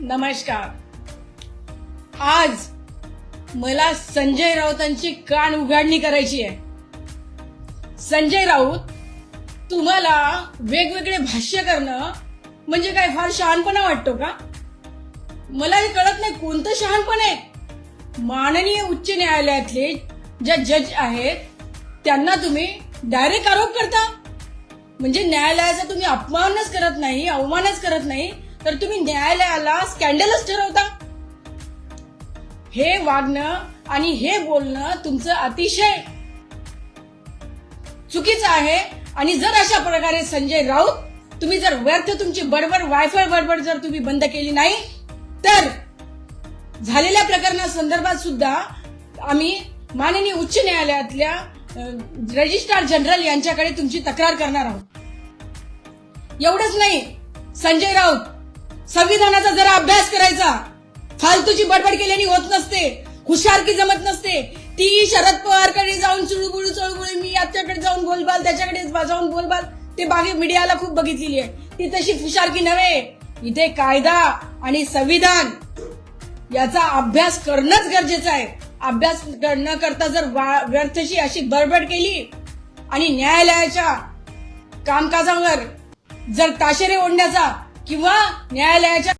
नमस्कार. आज मला संजय राऊतांची कान उघडणी करायची आहे. संजय राऊत, तुम्हाला वेगवेगळे भाष्य करणं म्हणजे काय फार शहाणपणा वाटतो का? मला हे कळत नाही कोणतं शहाणपण आहे. माननीय उच्च न्यायालयातले ज्या जज आहेत त्यांना तुम्ही डायरेक्ट आरोप करता. म्हणजे न्यायालयाचा तुम्ही अपमानच करत नाही, अवमानच करत नाही, तर तुम्ही न्यायालयाला स्कॅन्डलच ठरवता. हे वागणं आणि हे बोलणं तुमचं अतिशय चुकीचं आहे. आणि जर अशा प्रकारे संजय राऊत तुम्ही जर व्यर्थ तुमची बडबड वायफाय बडबड जर तुम्ही बंद केली नाही तर झालेल्या प्रकरणासंदर्भात सुद्धा आम्ही माननीय उच्च न्यायालयातल्या रजिस्ट्रार जनरल यांच्याकडे तुमची तक्रार करणार आहोत. एवढंच नाही, संजय राऊत संविधानाचा जरा अभ्यास करायचा. फालतूची बडबड केल्याने होत नसते, हुशारकी जमत नसते. ती शरद पवारकडे जाऊन चळबुळी मी याच्याकडे जाऊन बोलबाल, त्याच्याकडे जाऊन बोलबाल, ते बाकी मीडियाला खूप बघितलेली आहे. ती तशी हुशारकी नव्हे. इथे कायदा आणि संविधान याचा अभ्यास करणंच गरजेचं आहे. अभ्यास न करता जर व्यर्थशी अशी बडबड केली आणि न्यायालयाच्या कामकाजावर जर ताशेरे ओढण्याचा किंवा न्यायालयाच्या